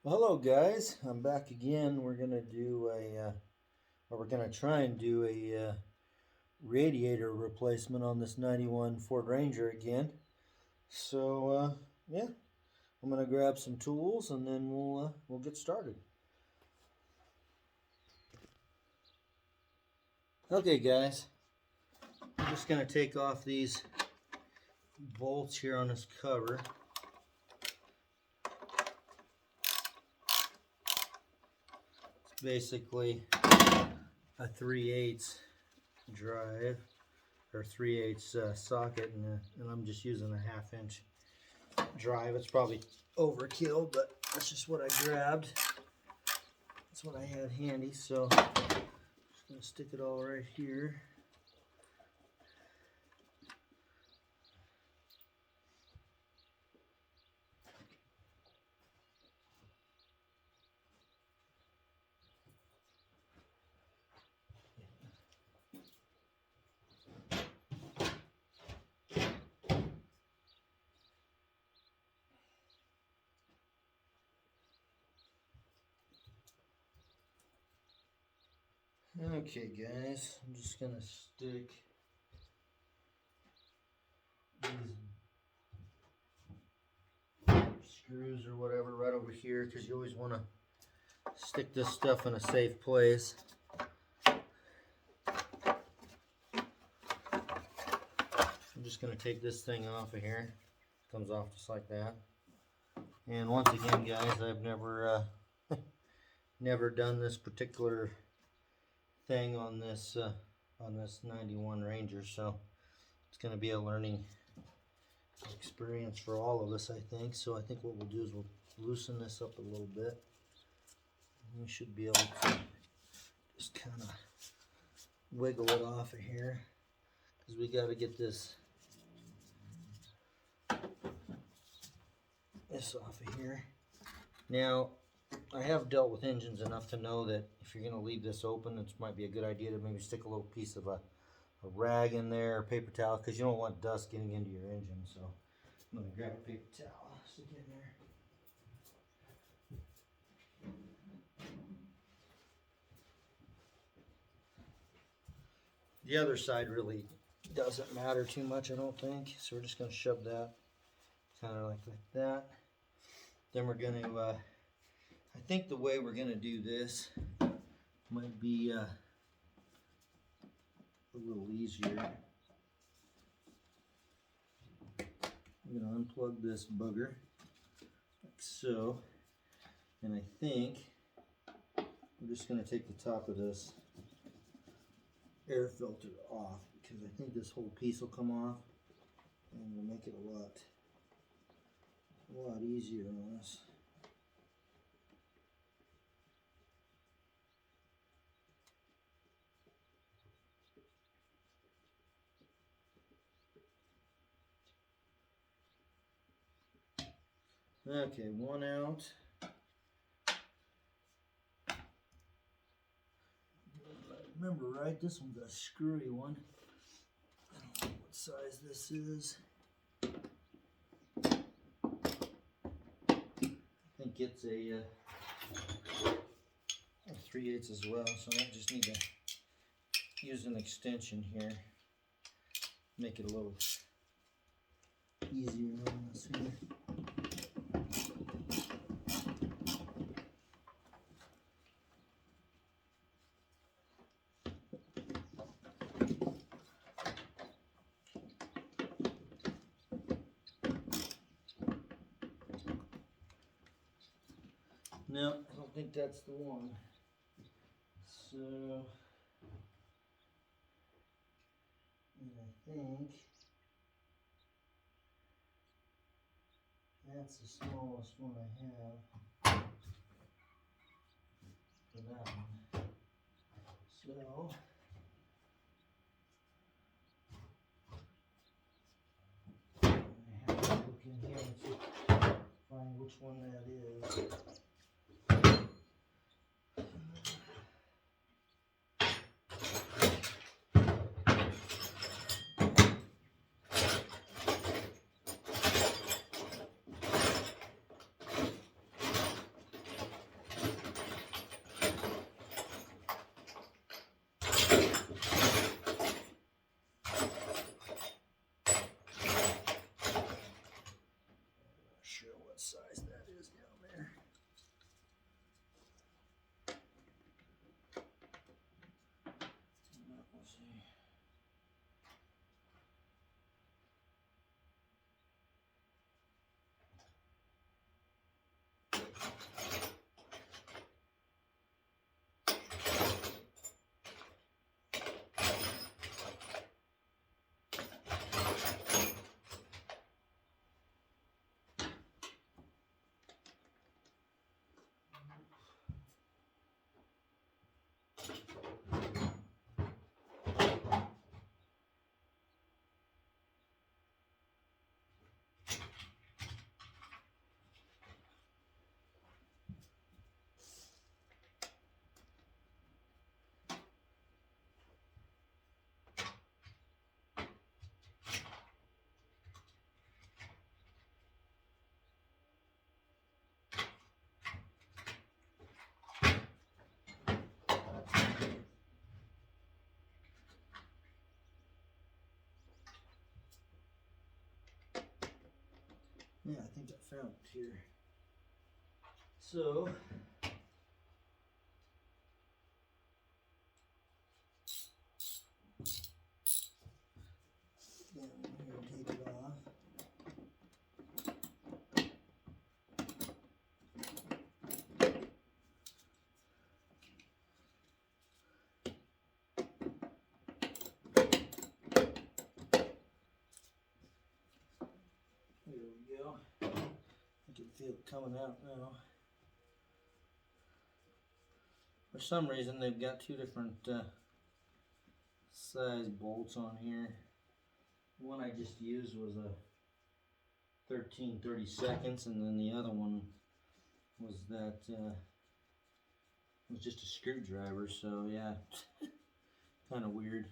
Well, hello guys, I'm back again. We're gonna we're gonna try and do a radiator replacement on this '91 Ford Ranger again. So yeah, I'm gonna grab some tools and then we'll get started. Okay guys, I'm just gonna take off these bolts here on this cover. It's basically a 3/8 drive or 3/8 socket, and I'm just using a 1/2 inch drive. It's probably overkill, but that's just what I grabbed. That's what I had handy, so I'm just gonna stick it all right here. Okay guys, I'm just gonna stick these screws or whatever right over here, because you always want to stick this stuff in a safe place. I'm just gonna take this thing off of here. It comes off just like that. And once again guys, I've never never done this particular thing on this 91 Ranger, so it's going to be a learning experience for all of us, I think. So I think what we'll do is we'll loosen this up a little bit. We should be able to just kind of wiggle it off of here, because we got to get this off of here. Now, I have dealt with engines enough to know that if you're going to leave this open, it might be a good idea to maybe stick a little piece of a rag in there, or paper towel, because you don't want dust getting into your engine. So I'm going to grab a paper towel, stick it in there. The other side really doesn't matter too much, I don't think. So we're just going to shove that kind of like that. Then we're going to I think the way we're going to do this might be a little easier. I'm going to unplug this bugger like so, and I think we're just going to take the top of this air filter off, because I think this whole piece will come off and we'll make it a lot easier on us. Okay, one out. Remember, right? This one's a screwy one. I don't know what size this is. I think it's a 3/8 as well, so I just need to use an extension here. Make it a little easier on us here. No, I don't think that's the one. So, and I think that's the smallest one I have for that one. So, I have to look in here and see, find which one that is. sure what size that is down there. We'll see. Yeah, I think I found it here. So, yeah, I'm going to take it off. There we go. I can feel it coming out now. For some reason, they've got two different size bolts on here. The one I just used was a 13/32, and then the other one was that was just a screwdriver. So yeah, kind of weird.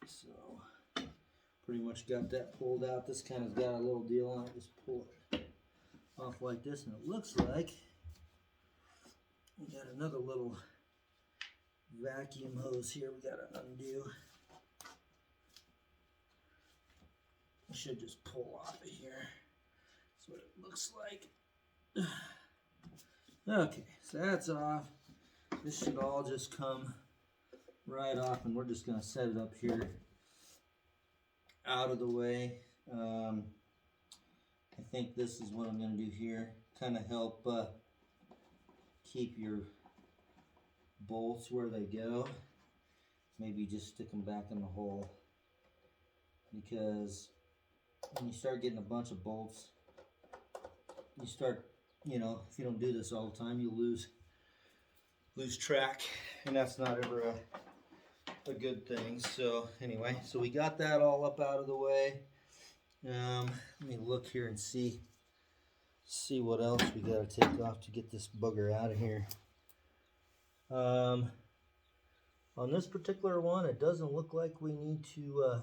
So pretty much got that pulled out. This kind of got a little deal on it. Just pull it off like this, and it looks like we got another little vacuum hose here we got to undo. We should just pull off of here. That's what it looks like. Okay, so that's off. This should all just come right off, and we're just going to set it up here out of the way. I think this is what I'm going to do here. Kind of help keep your bolts where they go. Maybe just stick them back in the hole, because when you start getting a bunch of bolts, you start, you know, if you don't do this all the time, you lose track, and that's not ever a good thing. So anyway, so we got that all up out of the way. Let me look here and see what else we got to take off to get this bugger out of here. On this particular one, it doesn't look like we need to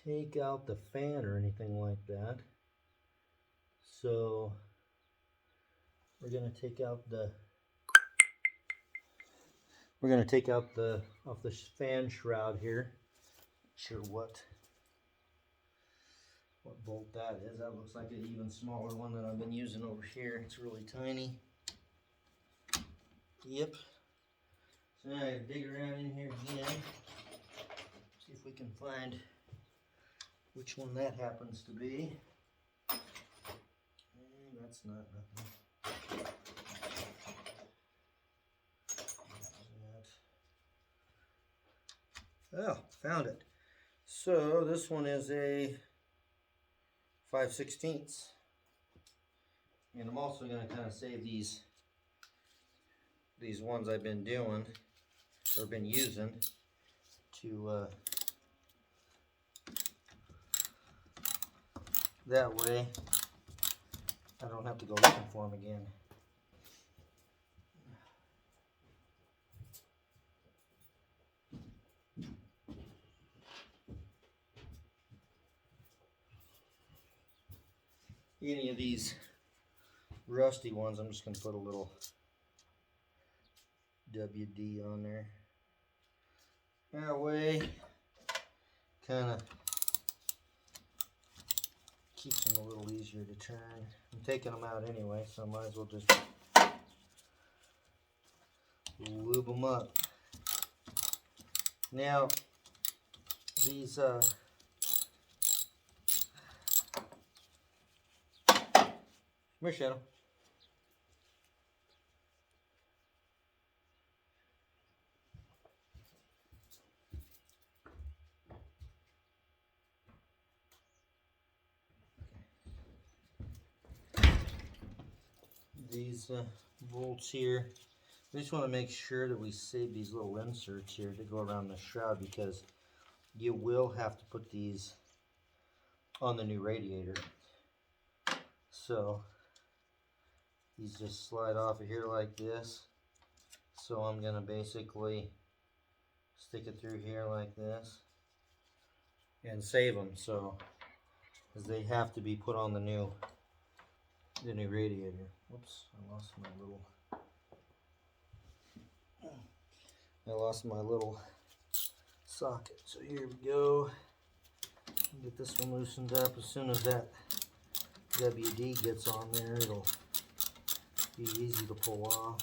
take out the fan or anything like that. So we're going to take out the off the fan shroud here. Not sure what bolt that is. That looks like an even smaller one that I've been using over here. It's really tiny. Yep. So now I dig around in here again. See if we can find which one that happens to be. And that's not nothing. Oh, found it. So this one is a 5/16, and I'm also going to kind of save these ones I've been doing or been using to that way I don't have to go looking for them again. Any of these rusty ones, I'm just going to put a little WD on there. That way, kind of keeps them a little easier to turn. I'm taking them out anyway, so I might as well just lube them up. Now, these come here, Shadow. These bolts here, we just want to make sure that we save these little inserts here to go around the shroud, because you will have to put these on the new radiator. So these just slide off of here like this. So I'm going to basically stick it through here like this and save them, so because they have to be put on the new radiator. Whoops, I lost my little socket. So here we go. Get this one loosened up. As soon as that WD gets on there, it'll be easy to pull off.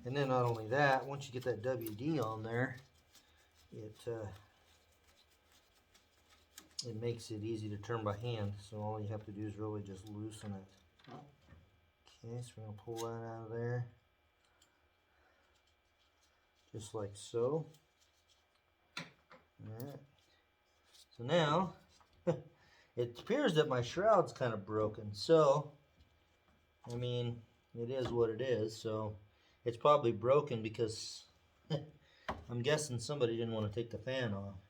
And then not only that, once you get that WD on there, it makes it easy to turn by hand. So all you have to do is really just loosen it. Okay, so we're going to pull that out of there. Just like so. Alright. So now, it appears that my shroud's kind of broken. So, I mean, it is what it is. So, it's probably broken because I'm guessing somebody didn't want to take the fan off.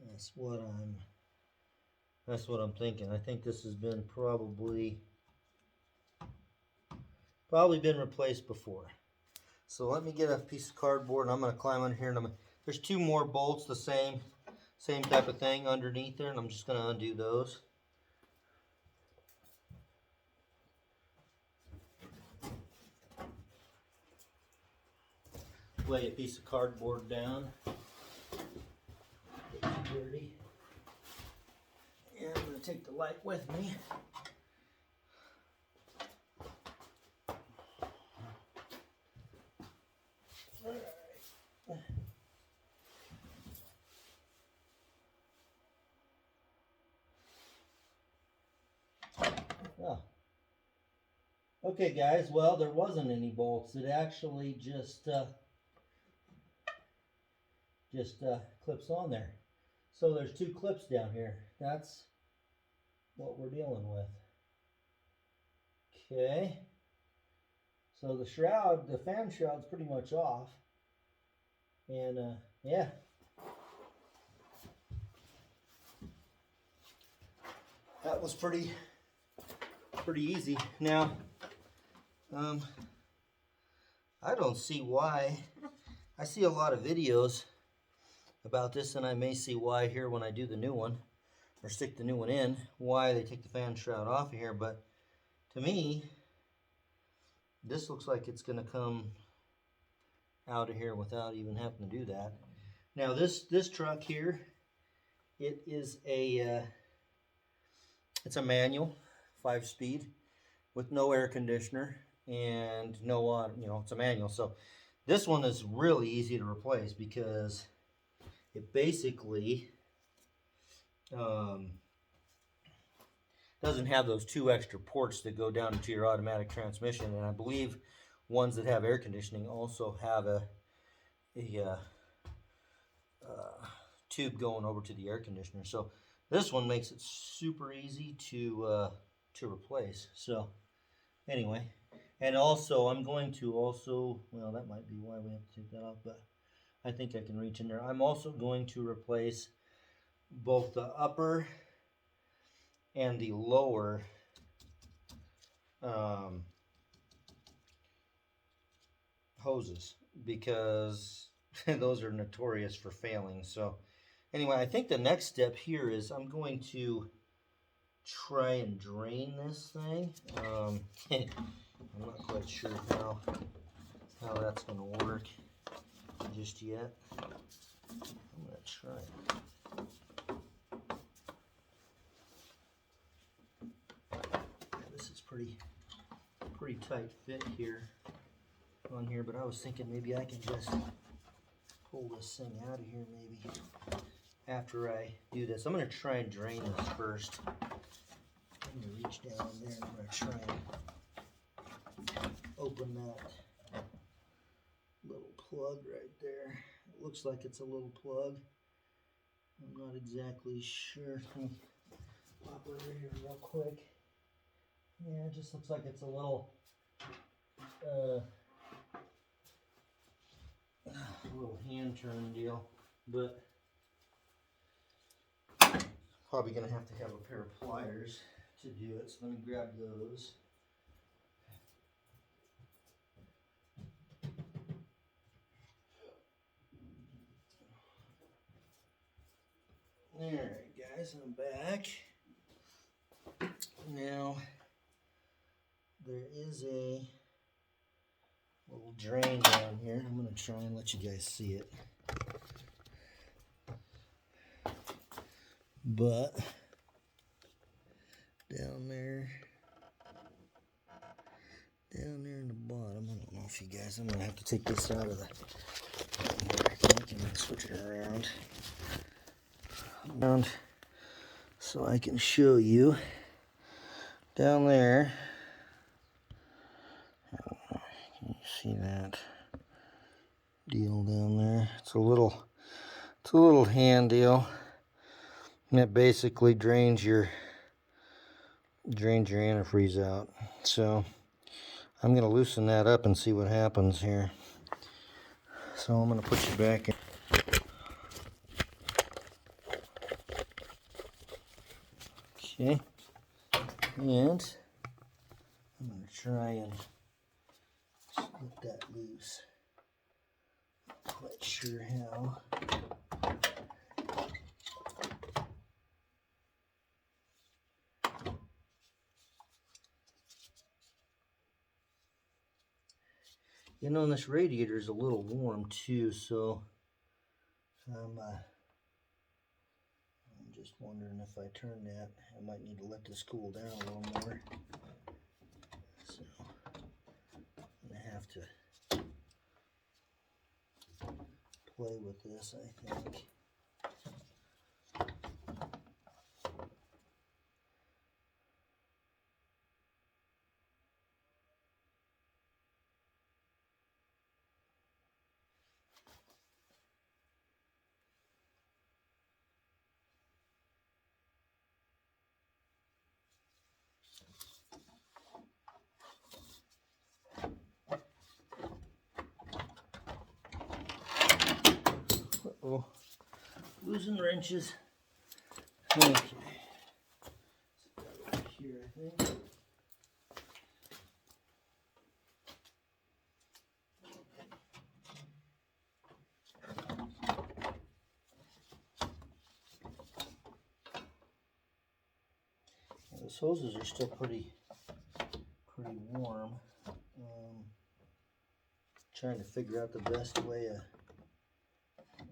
That's what I'm thinking. I think this has been probably been replaced before. So let me get a piece of cardboard, and I'm going to climb under here, and there's two more bolts, the same type of thing underneath there, and I'm just going to undo those. Lay a piece of cardboard down. Get it dirty. And I'm going to take the light with me. Oh. Okay guys, well there wasn't any bolts. It actually just clips on there. So there's two clips down here. That's what we're dealing with. Okay. So the shroud, the fan shroud's pretty much off. And yeah. That was pretty easy. Now, I don't see why. I see a lot of videos about this, and I may see why here when I do the new one, or stick the new one in, why they take the fan shroud off of here. But to me, this looks like it's going to come out of here without even having to do that. Now this truck here, it is it's a manual 5-speed with no air conditioner and no it's a manual. So this one is really easy to replace because it basically doesn't have those two extra ports that go down into your automatic transmission, and I believe ones that have air conditioning also have a tube going over to the air conditioner. So this one makes it super easy to replace. So anyway, and also I'm going to well, that might be why we have to take that off, but I think I can reach in there. I'm also going to replace both the upper and the lower hoses, because those are notorious for failing. So anyway, I think the next step here is I'm going to try and drain this thing. I'm not quite sure how that's going to work just yet. I'm going to try it. pretty tight fit here on here, but I was thinking maybe I can just pull this thing out of here maybe after I do this. I'm going to try and drain this first. I'm going to reach down in there and I'm going to try and open that little plug right there. It looks like it's a little plug. I'm not exactly sure. Let me pop over here real quick. Yeah, it just looks like it's a little hand turn deal, but probably gonna have to have a pair of pliers to do it. So let me grab those. Alright guys, I'm back. Now there is a little drain down here. I'm going to try and let you guys see it. But down there in the bottom, I don't know if you guys, I'm going to have to take this out of the, I think, and switch it around so I can show you. Down there, can you see that deal down there? It's a little hand deal, and it basically drains your antifreeze out. So I'm going to loosen that up and see what happens here. So I'm going to put you back in. Okay. And I'm going to try and split that loose. Not quite sure how. You know, this radiator is a little warm too, so I'm just wondering if I turn that, I might need to let this cool down a little more. So I'm going to have to play with this, I think. Uh-oh, losing wrenches. Okay, over here, I think. Those hoses are still pretty warm. Trying to figure out the best way of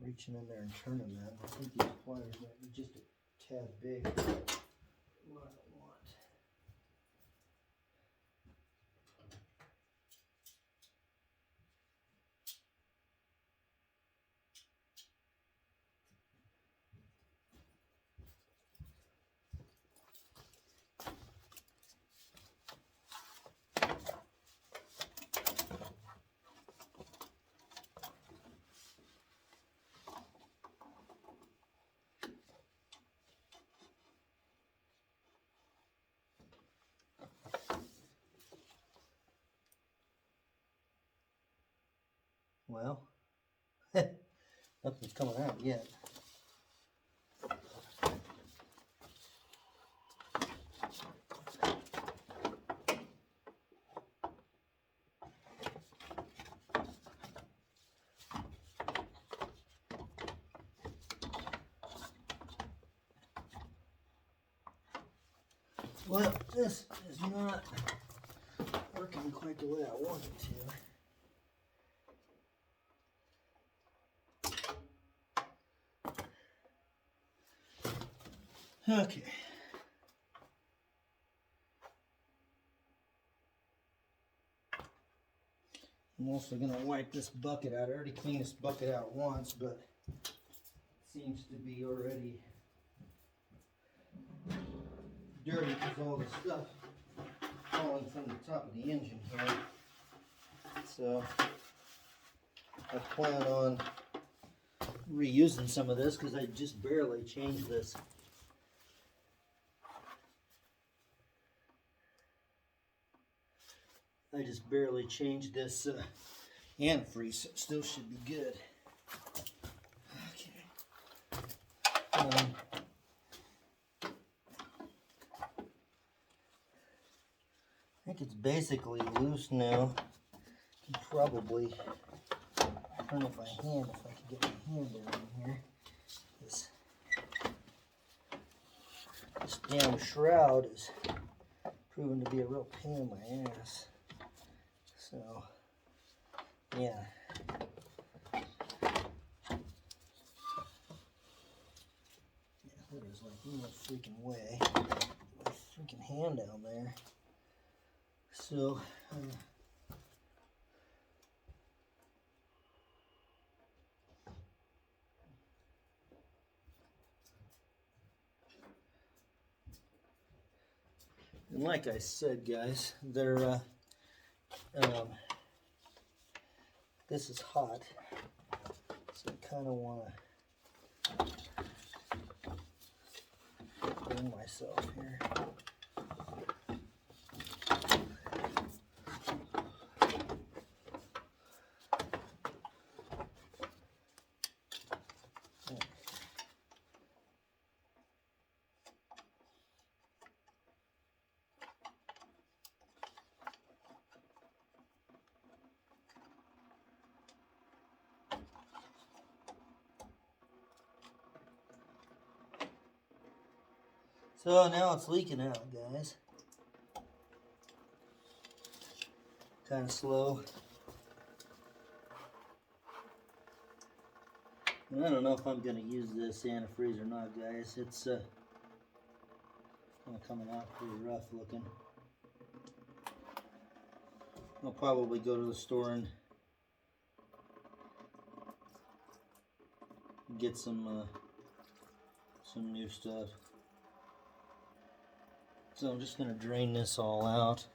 reaching in there and turning that. I think these pliers might be just a tad big. What I want. Well, nothing's coming out yet. Well, this is not working quite the way I want it to. Okay. I'm also going to wipe this bucket out. I already cleaned this bucket out once, but it seems to be already dirty because all the stuff falling from the top of the engine here. So I plan on reusing some of this because I just barely changed this. I just barely changed this antifreeze, so it still should be good. Okay. I think it's basically loose now. I can probably turn it by hand if I can get my hand down in here. This damn shroud is proven to be a real pain in my ass. So, yeah. There's like no freaking way. My freaking hand down there. So, and like I said, guys, they're this is hot, so I kind of want to bring myself here. So now it's leaking out, guys. Kind of slow. And I don't know if I'm going to use this antifreeze or not, guys. It's kind of coming out pretty rough looking. I'll probably go to the store and get some new stuff. So I'm just going to drain this all out.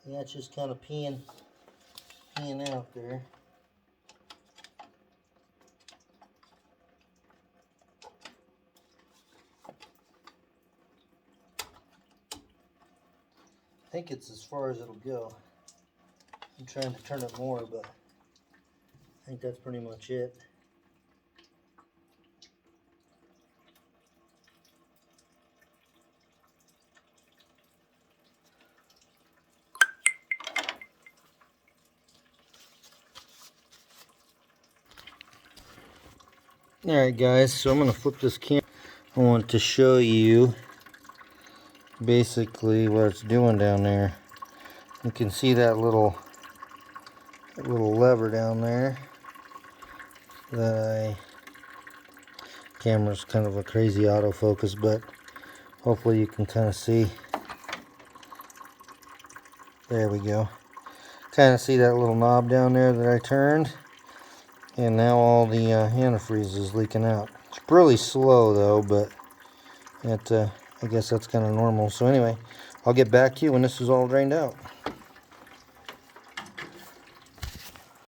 Yeah, it's just kind of peeing out there. I think it's as far as it'll go. I'm trying to turn it more, but I think that's pretty much it. Alright guys, so I'm going to flip this camera. I want to show you basically what it's doing down there. You can see that little lever down there. Camera's kind of a crazy autofocus, but hopefully you can kind of see. There we go. Kind of see that little knob down there that I turned, and now all the antifreeze is leaking out. It's really slow though, but I guess that's kind of normal. So anyway, I'll get back to you when this is all drained out.